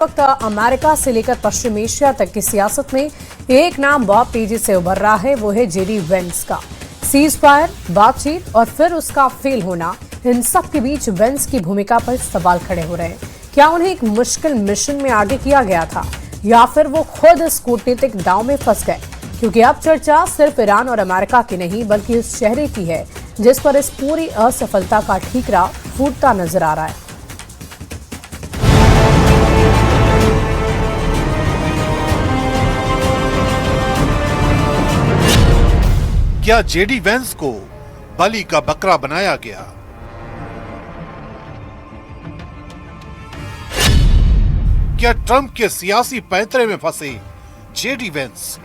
वक्त अमेरिका से लेकर पश्चिम एशिया तक की सियासत में एक नाम बहुत तेजी से उभर रहा है, वो है जेडी वेंस का। सीज फायर, बातचीत और फिर उसका फेल होना, इन सब के बीच वेंस की भूमिका पर सवाल खड़े हो रहे हैं। क्या उन्हें एक मुश्किल मिशन में आगे किया गया था या फिर वो खुद इस कूटनीतिक दांव में फंस गए? क्योंकि अब चर्चा सिर्फ ईरान और अमेरिका की नहीं बल्कि उस चेहरे की है जिस पर इस पूरी असफलता का ठीकरा फूटता नजर आ रहा है। क्या जेडी वेंस को बलि का बकरा बनाया गया? क्या ट्रंप के सियासी पैंतरे में फंसे जेडी वेंस?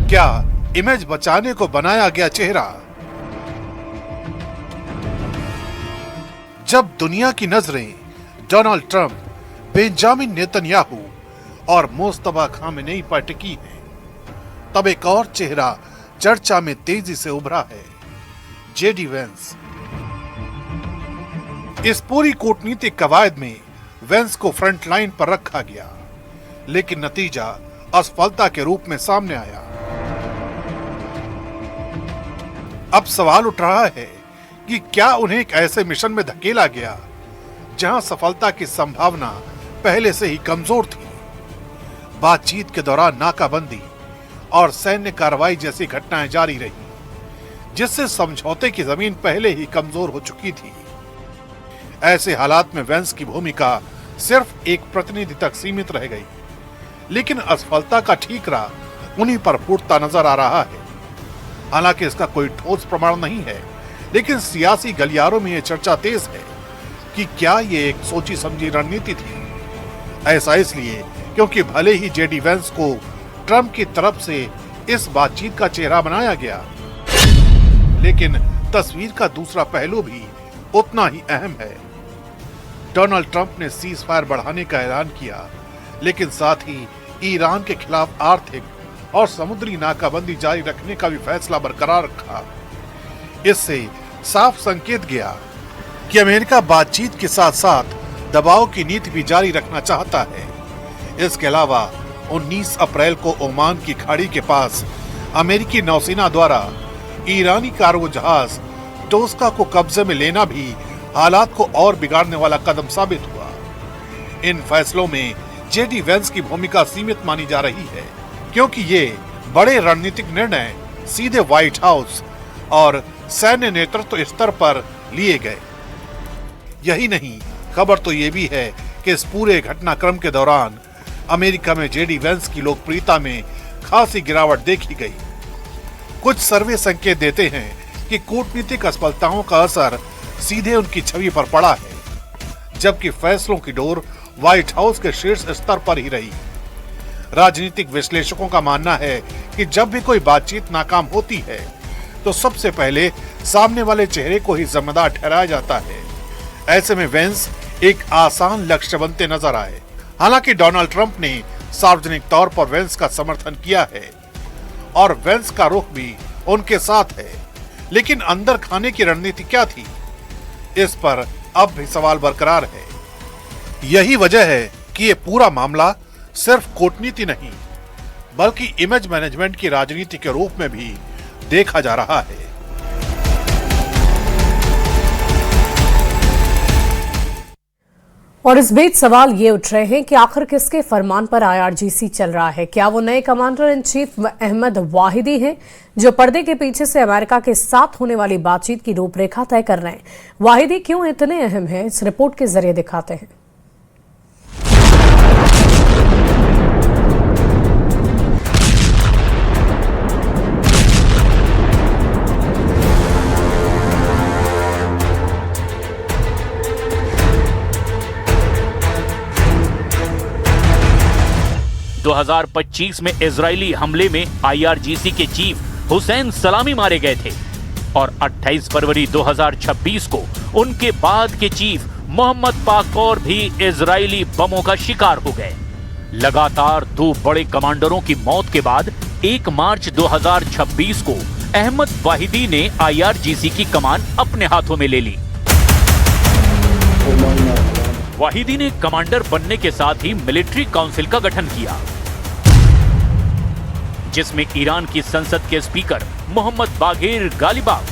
क्या इमेज बचाने को बनाया गया चेहरा? जब दुनिया की नजरें डोनाल्ड ट्रंप, बेंजामिन नेतन्याहू और मुस्तफा खामेनेई पर टिकी है, तब एक और चेहरा चर्चा में तेजी से उभरा है, जेडी वेंस। इस पूरी कूटनीतिक कवायद में वेंस को फ्रंट लाइन पर रखा गया, लेकिन नतीजा असफलता के रूप में सामने आया। अब सवाल उठ रहा है कि क्या उन्हें एक ऐसे मिशन में धकेला गया जहां सफलता की संभावना पहले से ही कमजोर थी। बातचीत के दौरान नाकाबंदी और सैन्य कार्रवाई जैसी घटनाएं जारी रही, जिससे समझौते की जमीन पहले ही कमजोर हो चुकी थी। ऐसे हालात में वेंस की भूमिका सिर्फ एक प्रतिनिधि तक सीमित रह गई, लेकिन असफलता का ठीकरा उन्हीं पर फूटता नजर आ रहा है। हालांकि इसका कोई ठोस प्रमाण नहीं है, लेकिन सियासी गलियारों में यह चर्चा तेज है कि क्या ये एक सोची समझी रणनीति थी। ऐसा इसलिए क्योंकि भले ही जेडी वेंस को ट्रंप की तरफ से इस बातचीत का चेहरा बनाया गया, लेकिन तस्वीर का दूसरा पहलू भी उतना ही अहम है। डोनाल्ड ट्रंप ने सीज फायर बढ़ाने का ऐलान किया, लेकिन साथ ही ईरान के खिलाफ आर्थिक और समुद्री नाकाबंदी जारी रखने का भी फैसला बरकरार रखा। इससे साफ संकेत गया कि अमेरिका बातचीत के साथ साथ दबाव की नीति भी जारी रखना चाहता है। इसके अलावा 19 अप्रैल को ओमान की खाड़ी के पास अमेरिकी नौसेना द्वारा ईरानी कार्गो जहाज टोस्का को कब्जे में लेना भी हालात को और बिगाड़ने वाला कदम साबित हुआ। इन फैसलों में जेडी वेंस की भूमिका सीमित मानी जा रही है, क्योंकि ये बड़े रणनीतिक निर्णय सीधे व्हाइट हाउस और सैन्य नेतृत्व स्तर पर लिए गए। यही नहीं, खबर तो ये भी है कि इस पूरे घटनाक्रम के दौरान अमेरिका में जेडी वेंस की लोकप्रियता में खासी गिरावट देखी गई। कुछ सर्वे संकेत देते हैं कि कूटनीतिक असफलताओं का असर सीधे उनकी छवि पर पड़ा है, जबकि फैसलों की डोर व्हाइट हाउस के शीर्ष स्तर पर ही रही। राजनीतिक विश्लेषकों का मानना है कि जब भी कोई बातचीत नाकाम होती है तो सबसे पहले सामने वाले चेहरे को ही जिम्मेदार ठहराया जाता है। ऐसे में वेंस एक आसान लक्ष्य बनते नजर आए। हालांकि डोनाल्ड ट्रंप ने सार्वजनिक तौर पर वेंस का समर्थन किया है और वेंस का रुख भी उनके साथ है, लेकिन अंदर खाने की रणनीति क्या थी, इस पर अब भी सवाल बरकरार है। यही वजह है कि ये पूरा मामला सिर्फ कूटनीति नहीं बल्कि इमेज मैनेजमेंट की राजनीति के रूप में भी देखा जा रहा है। और इस बीच सवाल ये उठ रहे हैं कि आखिर किसके फरमान पर आईआरजीसी चल रहा है? क्या वो नए commander in chief Ahmad Vahidi हैं, जो पर्दे के पीछे से अमेरिका के साथ होने वाली बातचीत की रूपरेखा तय कर रहे हैं? वाहिदी क्यों इतने अहम हैं, इस रिपोर्ट के जरिए दिखाते हैं। – 2025 में इजरायली हमले में आईआरजीसी के चीफ हुसैन सलामी मारे गए थे और 28 फरवरी 2026 को उनके बाद के चीफ मोहम्मद पाकोर भी इजरायली बमों का शिकार हो गए। लगातार 2 बड़े कमांडरों की मौत के बाद 1 मार्च 2026 को अहमद वाहिदी ने आईआरजीसी की कमान अपने हाथों में ले ली। वाहिदी ने कमांडर बनने के साथ ही मिलिट्री काउंसिल का गठन किया, जिसमें ईरान की संसद के speaker Mohammad Bagher Ghalibaf,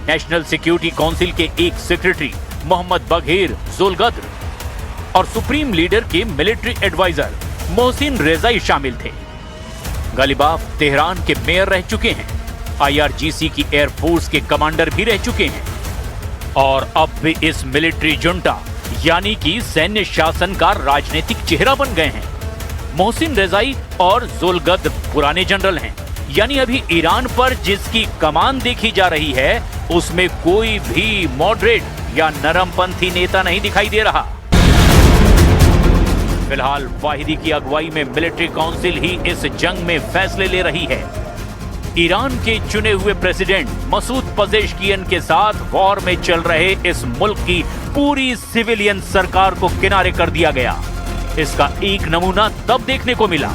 national security council के एक सेक्रेटरी मोहम्मद बाघेर जोलगद्र और सुप्रीम लीडर के मिलिट्री एडवाइजर मोहसिन रेजाई शामिल थे। गालिबाफ तेहरान के मेयर रह चुके हैं, IRGC की एयरफोर्स के कमांडर भी रह चुके हैं और अब भी इस मिलिट्री जुंटा यानी कि सैन्य शासन का राजनीतिक चेहरा बन गए हैं। मोहसिन रेजाई और जोलगद्र पुराने जनरल हैं, यानी अभी ईरान पर जिसकी कमान देखी जा रही है उसमें कोई भी मॉडरेट या नरमपंथी नेता नहीं दिखाई दे रहा। फिलहाल वाहिदी की अगुवाई में मिलिट्री काउंसिल ही इस जंग में फैसले ले रही है। ईरान के चुने हुए प्रेसिडेंट मसूद पजेश्कियन के साथ वॉर में चल रहे इस मुल्क की पूरी सिविलियन सरकार को किनारे कर दिया गया। इसका एक नमूना तब देखने को मिला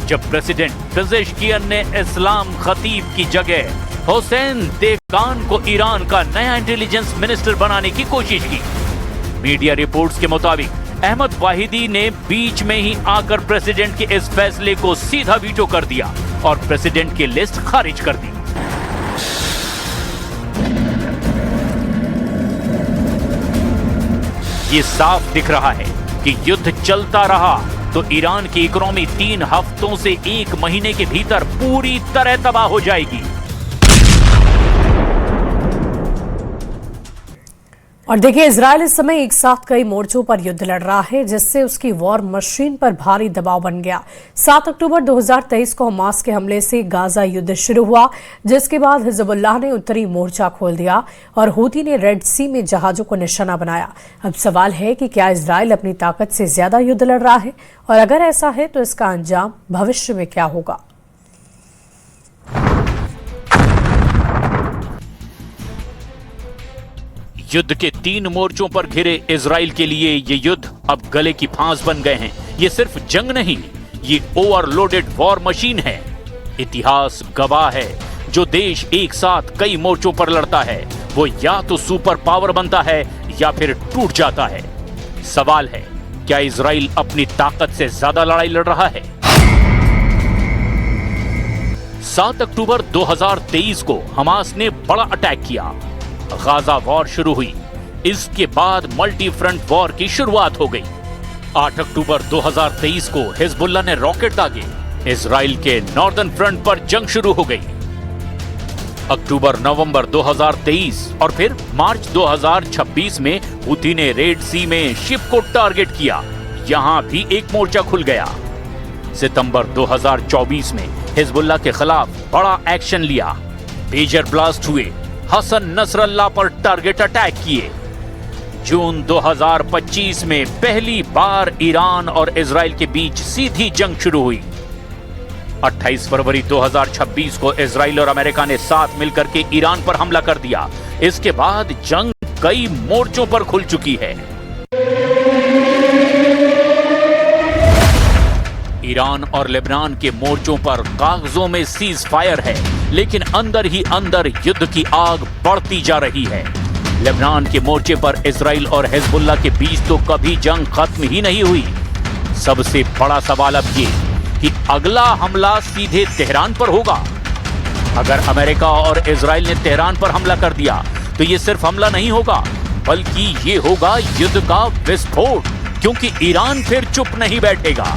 जब प्रेसिडेंट पजेश्कियन ने इस्लाम खतीब की जगह हुसैन देहकान को ईरान का नया इंटेलिजेंस मिनिस्टर बनाने की कोशिश की। मीडिया रिपोर्ट्स के मुताबिक अहमद वाहिदी ने बीच में ही आकर प्रेसिडेंट के इस फैसले को सीधा वीटो कर दिया और प्रेसिडेंट की लिस्ट खारिज कर दी। ये साफ दिख रहा है कि युद्ध चलता रहा तो ईरान की इकोनॉमी 3 हफ्तों से 1 महीने के भीतर पूरी तरह तबाह हो जाएगी। और देखिए, इजराइल इस समय एक साथ कई मोर्चों पर युद्ध लड़ रहा है, जिससे उसकी वॉर मशीन पर भारी दबाव बन गया। 7 अक्टूबर 2023 को हमास के हमले से गाजा युद्ध शुरू हुआ, जिसके बाद हिजबुल्लाह ने उत्तरी मोर्चा खोल दिया और हूती ने रेड सी में जहाजों को निशाना बनाया। अब सवाल है कि क्या इजराइल अपनी ताकत से ज्यादा युद्ध लड़ रहा है, और अगर ऐसा है तो इसका अंजाम भविष्य में क्या होगा। युद्ध के 3 मोर्चों पर घिरे इजराइल के लिए ये युद्ध अब गले की फांस बन गए हैं। ये सिर्फ जंग नहीं, ये ओवरलोडेड वॉर मशीन है। इतिहास गवाह है, जो देश एक साथ कई मोर्चों पर लड़ता है वो या तो सुपर पावर बनता है या फिर टूट जाता है। सवाल है, क्या इजराइल अपनी ताकत से ज्यादा लड़ाई लड़ रहा है? 7 अक्टूबर 2023 को हमास ने बड़ा अटैक किया, गाजा वॉर शुरू हुई। इसके बाद मल्टी फ्रंट वॉर की शुरुआत हो गई। 8 अक्टूबर 2023 को हिजबुल्लाह ने रॉकेट दागे, इजराइल के नॉर्दर्न फ्रंट पर जंग शुरू हो गई। अक्टूबर नवंबर 2023 और फिर मार्च 2026 में हूती ने रेड सी में शिप को टारगेट किया, यहां भी एक मोर्चा खुल गया। सितंबर 2024 में हिजबुल्लाह के खिलाफ बड़ा एक्शन लिया, पेजर ब्लास्ट हुए, हसन नसरल्लाह पर टारगेट अटैक किए। जून 2025 में पहली बार ईरान और इजराइल के बीच सीधी जंग शुरू हुई। 28 फरवरी 2026 को इजराइल और अमेरिका ने साथ मिलकर के ईरान पर हमला कर दिया। इसके बाद जंग कई मोर्चों पर खुल चुकी है। ईरान और लेबनान के मोर्चों पर कागजों में सीज फायर है, लेकिन अंदर ही अंदर युद्ध की आग बढ़ती जा रही है। लेबनान के मोर्चे पर इजराइल और हिजबुल्लाह के बीच तो कभी जंग खत्म ही नहीं हुई। सबसे बड़ा सवाल अब ये कि अगला हमला सीधे तेहरान पर होगा। अगर अमेरिका और इजराइल ने तेहरान पर हमला कर दिया तो ये सिर्फ हमला नहीं होगा, बल्कि ये होगा युद्ध का विस्फोट, क्योंकि ईरान फिर चुप नहीं बैठेगा।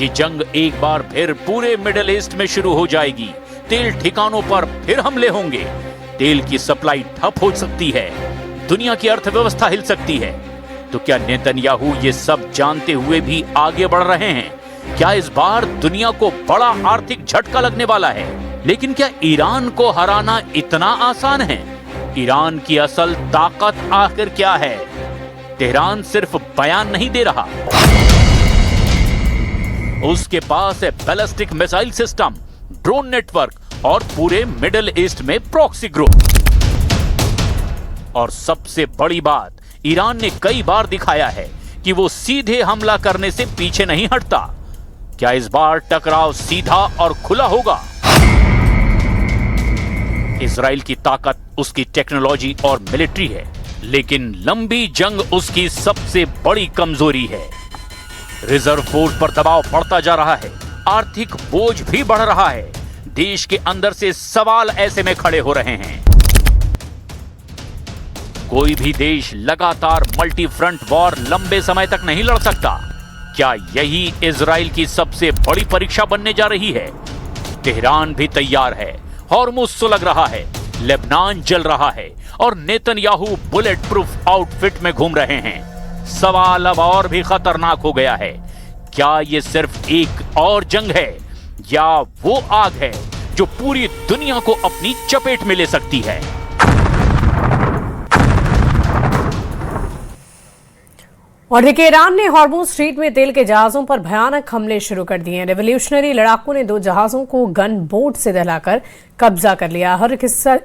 ये जंग एक बार फिर पूरे मिडिल ईस्ट में शुरू हो जाएगी। तेल ठिकानों पर फिर हमले होंगे, तेल की सप्लाई ठप हो सकती है, दुनिया की अर्थव्यवस्था हिल सकती है। तो क्या नेतन्याहू ये सब जानते हुए भी आगे बढ़ रहे हैं? क्या इस बार दुनिया को बड़ा आर्थिक झटका लगने वाला है? लेकिन क्या ईरान को हराना इतना आसान है? ईरान की असल ताकत आखिर क्या है? तेहरान सिर्फ बयान नहीं दे रहा, उसके पास है ballistic missile system, drone network और पूरे मिडिल ईस्ट में प्रॉक्सी ग्रुप। और सबसे बड़ी बात, ईरान ने कई बार दिखाया है कि वो सीधे हमला करने से पीछे नहीं हटता। क्या इस बार टकराव सीधा और खुला होगा? इजराइल की ताकत उसकी टेक्नोलॉजी और मिलिट्री है, लेकिन लंबी जंग उसकी सबसे बड़ी कमजोरी है। रिजर्व फोर्स पर दबाव बढ़ता जा रहा है, आर्थिक बोझ भी बढ़ रहा है। देश के अंदर से सवाल ऐसे में खड़े हो रहे हैं। कोई भी देश लगातार मल्टी फ्रंट वॉर लंबे समय तक नहीं लड़ सकता। क्या यही इजराइल की सबसे बड़ी परीक्षा बनने जा रही है? तेहरान भी तैयार है, हॉर्मुज सुलग रहा है, लेबनान जल रहा है और नेतन्याहू बुलेट प्रूफ आउटफिट में घूम रहे हैं। सवाल अब और भी खतरनाक हो गया है। क्या यह सिर्फ एक और जंग है या वो आग है जो पूरी दुनिया को अपनी चपेट में ले सकती है? और देखिए, ईरान ने हॉर्मुज स्ट्रीट में तेल के जहाजों पर भयानक हमले शुरू कर दिए हैं। रेवोल्यूशनरी लड़ाकों ने 2 जहाजों को गन बोट से दहलाकर कब्जा कर लिया। और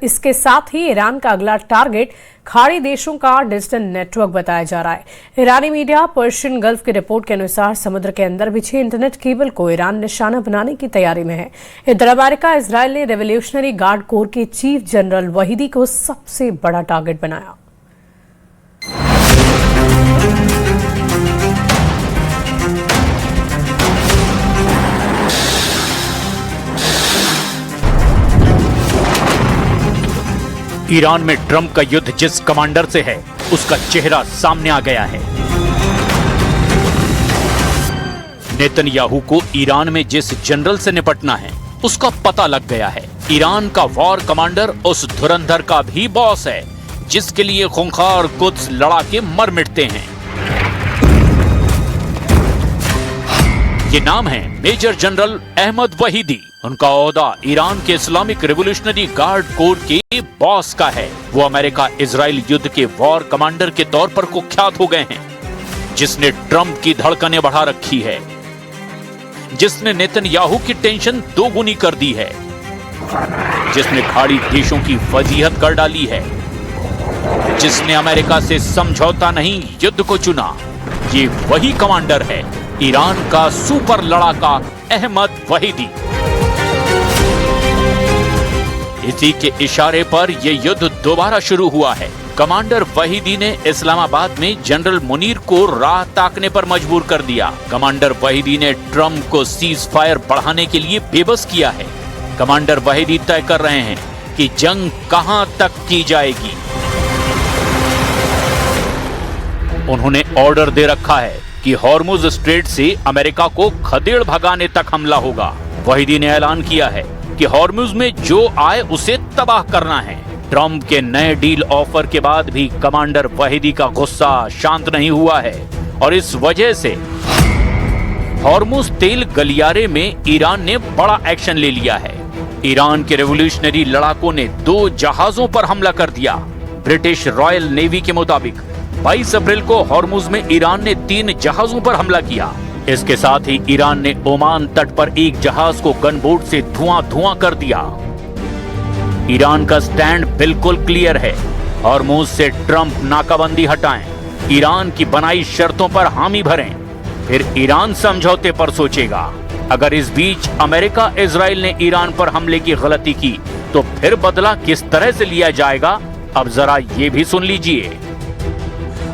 इसके साथ ही ईरान का अगला टारगेट खाड़ी देशों का डिजिटल नेटवर्क बताया जा रहा है। ईरानी मीडिया पर्शियन गल्फ की रिपोर्ट के अनुसार समुद्र के अंदर बिछे इंटरनेट केबल को ईरान निशाना बनाने की तैयारी में है। इधर अमेरिका इजराइल ने रेवोल्यूशनरी गार्ड कोर के चीफ जनरल वहीदी को सबसे बड़ा टारगेट बनाया। ईरान में ट्रंप का युद्ध जिस कमांडर से है, उसका चेहरा सामने आ गया है। नेतन्याहू को ईरान में जिस जनरल से निपटना है, उसका पता लग गया है। ईरान का वॉर कमांडर उस धुरंधर का भी बॉस है, जिसके लिए खूंखार कुद्स लड़ा के मर मिटते हैं। ये नाम है मेजर जनरल अहमद वहीदी। उनका ओहदा ईरान के इस्लामिक रिवोल्यूशनरी गार्ड कोर के बॉस का है। वो अमेरिका इजराइल युद्ध के वॉर कमांडर के तौर पर कुख्यात हो गए हैं, जिसने ट्रंप की धड़कनें बढ़ा रखी है, जिसने नेतन्याहू की टेंशन 2 गुनी कर दी है, जिसने खाड़ी देशों की फजीहत कर डाली है, जिसने अमेरिका से समझौता नहीं युद्ध को चुना। ये वही कमांडर है, ईरान का सुपर लड़ाका अहमद वहीदी। इसी के इशारे पर यह युद्ध दोबारा शुरू हुआ है। कमांडर वहीदी ने इस्लामाबाद में जनरल मुनीर को राह ताकने पर मजबूर कर दिया। कमांडर वहीदी ने ट्रंप को सीज फायर बढ़ाने के लिए बेबस किया है। कमांडर वहीदी तय कर रहे हैं कि जंग कहां तक की जाएगी। उन्होंने ऑर्डर दे रखा है कि हॉर्मुज स्ट्रेट से अमेरिका को खदेड़ भगाने तक हमला होगा। वहीदी ने ऐलान किया है कि हॉर्मुज में जो आए उसे तबाह करना है। ट्रंप के नए डील ऑफर के बाद भी कमांडर वहीदी का गुस्सा शांत नहीं हुआ है और इस वजह से हॉर्मुज तेल गलियारे में ईरान ने बड़ा एक्शन ले लिया है। ईरान के रेवोल्यूशनरी लड़ाकों ने 2 जहाजों पर हमला कर दिया। ब्रिटिश रॉयल नेवी के मुताबिक 22 अप्रैल को हॉर्मुज में ईरान ने 3 जहाजों पर हमला किया। इसके साथ ही ईरान ने ओमान तट पर एक जहाज को गनबोट से धुआं कर दिया। ईरान का स्टैंड बिल्कुल क्लियर है, हॉर्मुज से ट्रंप नाकाबंदी हटाएं, ईरान की बनाई शर्तों पर हामी भरें, फिर ईरान समझौते पर सोचेगा। अगर इस बीच अमेरिका इजराइल ने ईरान पर हमले की गलती की तो फिर बदला किस तरह से लिया जाएगा, अब जरा ये भी सुन लीजिए।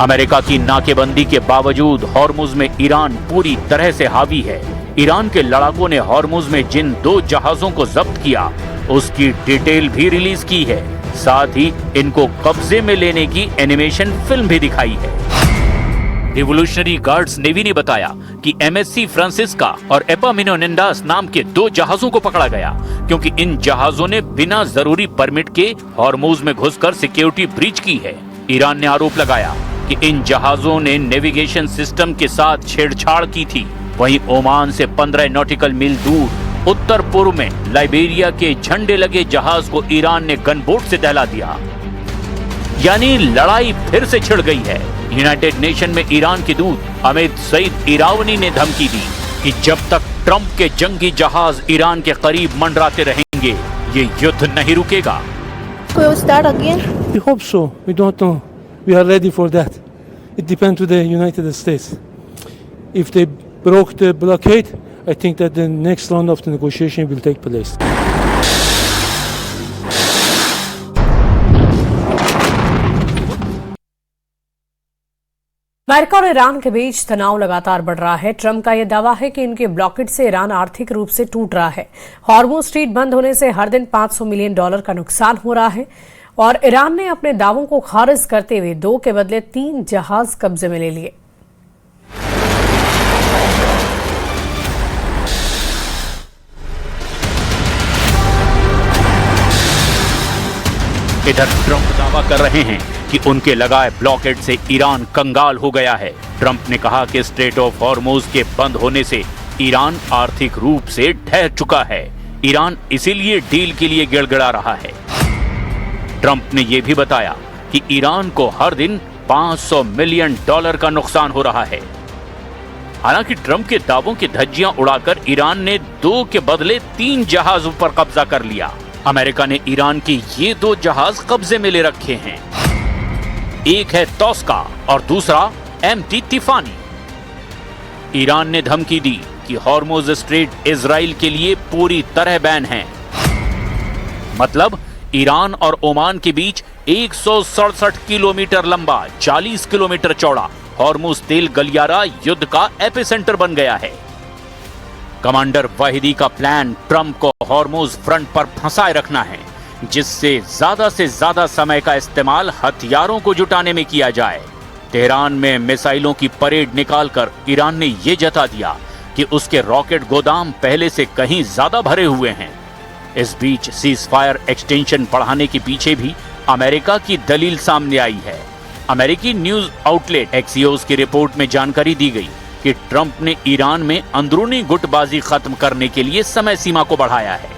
अमेरिका की नाकेबंदी के बावजूद हॉर्मुज में ईरान पूरी तरह से हावी है। ईरान के लड़ाकों ने हॉर्मुज में जिन 2 जहाजों को जब्त किया उसकी डिटेल भी रिलीज की है, साथ ही इनको कब्जे में लेने की एनिमेशन फिल्म भी दिखाई है। रिवोल्यूशनरी गार्ड्स नेवी ने बताया कि MSC फ्रांसिस्का और एपामिनोनिंडास नाम के 2 जहाजों को पकड़ा गया क्योंकि इन जहाजों ने बिना जरूरी परमिट के हॉर्मुज में घुसकर सिक्योरिटी ब्रीच की है। ईरान ने आरोप लगाया कि इन जहाजों ने नेविगेशन सिस्टम के साथ छेड़छाड़ की थी। वहीं ओमान से 15 नॉटिकल मील दूर उत्तर पूर्व में लाइबेरिया के झंडे लगे जहाज को ईरान ने गनबोट से दहला दिया। यानी लड़ाई फिर से छिड़ गई है। यूनाइटेड नेशन में ईरान के दूत अमित सईद इरावनी ने धमकी दी कि जब तक ट्रंप के जंगी जहाज ईरान के करीब मंडराते रहेंगे ये युद्ध नहीं रुकेगा। Will start again? We hope so. We don't know. We are ready for that. It depends on the United States. If they broke the blockade, I think that the next round of the negotiation will take place. America और Iran के बीच तनाव लगातार बढ़ रहा है। Trump का यह दावा है कि इनके ब्लॉकेड से ईरान आर्थिक रूप से टूट रहा है। हॉर्मुज स्ट्रीट बंद होने से हर दिन $500 मिलियन का नुकसान हो रहा है और ईरान ने अपने दावों को खारिज करते हुए 2 के बदले 3 जहाज कब्जे में ले लिए। इधर ट्रंप दावा कर रहे हैं कि उनके लगाए ब्लॉकेड से ईरान कंगाल हो गया है। ट्रंप ने कहा कि स्ट्रेट ऑफ हॉर्मुज के बंद होने से ईरान आर्थिक रूप से ढह चुका है। ईरान इसीलिए डील के लिए गिड़गिड़ा रहा है। ट्रंप ने यह भी बताया कि ईरान को हर दिन $500 मिलियन का नुकसान हो रहा है। हालांकि ट्रंप के दावों की धज्जियां उड़ाकर ईरान ने 2 के बदले 3 जहाजों पर कब्जा कर लिया। अमेरिका ने ईरान के ये 2 जहाज कब्जे में ले रखे हैं। एक है तोस्का और दूसरा MT तिफानी। ईरान ने धमकी दी कि हॉर्मुज स्ट्रेट इजराइल के लिए पूरी तरह बैन है। मतलब ईरान और ओमान के बीच 167 किलोमीटर लंबा 40 किलोमीटर चौड़ा हॉर्मुज तेल गलियारा युद्ध का एपिसेंटर बन गया है। कमांडर वाहिदी का प्लान ट्रंप को हॉर्मुज फ्रंट पर फंसाए रखना है, जिससे ज्यादा से ज्यादा समय का इस्तेमाल हथियारों को जुटाने में किया जाए। तेहरान में मिसाइलों की परेड निकालकर ईरान ने यह जता दिया कि उसके रॉकेट गोदाम पहले से कहीं ज्यादा भरे हुए हैं। इस बीच सीज फायर एक्सटेंशन बढ़ाने के पीछे भी अमेरिका की दलील सामने आई है। अमेरिकी न्यूज आउटलेट एक्सियोस की रिपोर्ट में जानकारी दी गई कि ट्रंप ने ईरान में अंदरूनी गुटबाजी खत्म करने के लिए समय सीमा को बढ़ाया है।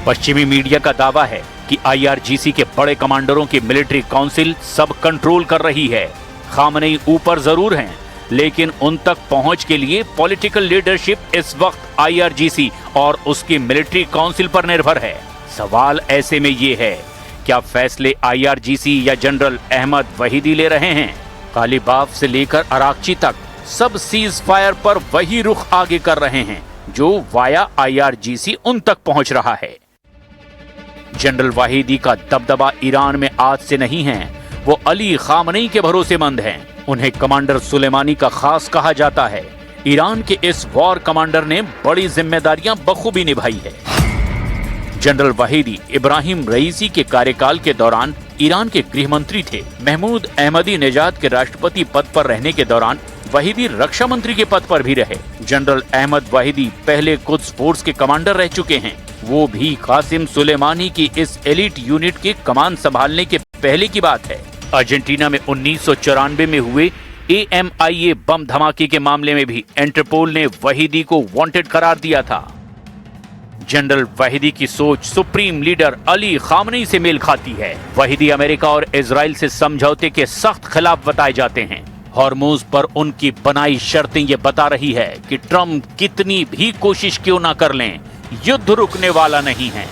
पश्चिमी मीडिया का दावा है कि IRGC के बड़े कमांडरों की मिलिट्री काउंसिल सब कंट्रोल कर रही है। खामनेई ऊपर जरूर हैं, लेकिन उन तक पहुंच के लिए पॉलिटिकल लीडरशिप इस वक्त IRGC और उसकी मिलिट्री काउंसिल पर निर्भर है। सवाल ऐसे में ये है, क्या फैसले IRGC या जनरल अहमद वहीदी ले रहे हैं? कालीबाफ से लेकर अराकची तक सब सीज फायर पर वही रुख आगे कर रहे हैं जो वाया IRGC उन तक पहुंच रहा है। जनरल वाहिदी का दबदबा ईरान में आज से नहीं है। वो अली खामनेई के भरोसेमंद हैं। उन्हें कमांडर सुलेमानी का खास कहा जाता है। ईरान के इस वॉर कमांडर ने बड़ी जिम्मेदारियां बखूबी निभाई है। जनरल वाहिदी इब्राहिम रईसी के कार्यकाल के दौरान ईरान के गृह मंत्री थे। महमूद अहमदी नेजाद के राष्ट्रपति पद पर रहने के दौरान वाहिदी रक्षा मंत्री के पद पर भी रहे। जनरल अहमद वाहिदी पहले कुद्स फोर्स के कमांडर रह चुके हैं। वो भी कासिम सुलेमानी की इस एलिट यूनिट के कमान संभालने के पहले की बात है। अर्जेंटीना में 1994 में हुए AMIA बम धमाके के मामले में भी इंटरपोल ने वाहिदी को वांटेड करार दिया था। जनरल वाहिदी की सोच सुप्रीम लीडर अली खामनेई से मेल खाती है। वाहिदी अमेरिका और इजराइल से समझौते के सख्त खिलाफ बताए जाते हैं। हॉर्मुज पर उनकी बनाई शर्तें ये बता रही है कि ट्रंप कितनी भी कोशिश क्यों ना कर लें, युद्ध रुकने वाला नहीं है।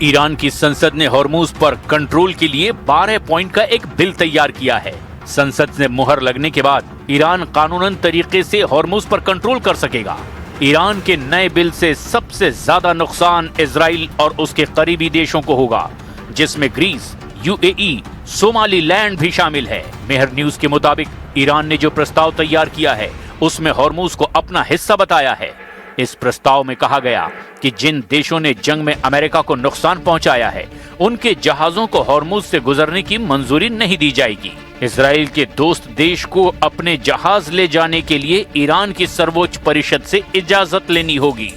ईरान की संसद ने हॉर्मुज पर कंट्रोल के लिए 12 पॉइंट का एक बिल तैयार किया है। संसद से मुहर लगने के बाद ईरान कानूनन तरीके से हॉर्मुज पर कंट्रोल कर सकेगा। ईरान के नए बिल से सबसे ज्यादा नुकसान इजराइल और उसके करीबी देशों को होगा, जिसमें ग्रीस, UAE, सोमालीलैंड भी शामिल है। मेहर न्यूज के मुताबिक ईरान ने जो प्रस्ताव तैयार किया है उसमें हॉर्मुज को अपना हिस्सा बताया है। इस प्रस्ताव में कहा गया कि जिन देशों ने जंग में अमेरिका को नुकसान पहुंचाया है उनके जहाजों को हॉर्मुज से गुजरने की मंजूरी नहीं दी जाएगी। इजराइल के दोस्त देश को अपने जहाज ले जाने के लिए ईरान की सर्वोच्च परिषद से इजाजत लेनी होगी।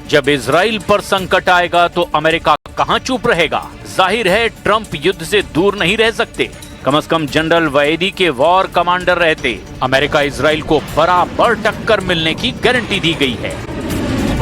जब इजराइल पर संकट आएगा तो अमेरिका कहां चुप रहेगा? जाहिर है ट्रंप युद्ध से दूर नहीं रह सकते। कम से कम जनरल वैदी के वॉर कमांडर रहते। अमेरिका इजराइल को बराबर टक्कर मिलने की गारंटी दी गई है।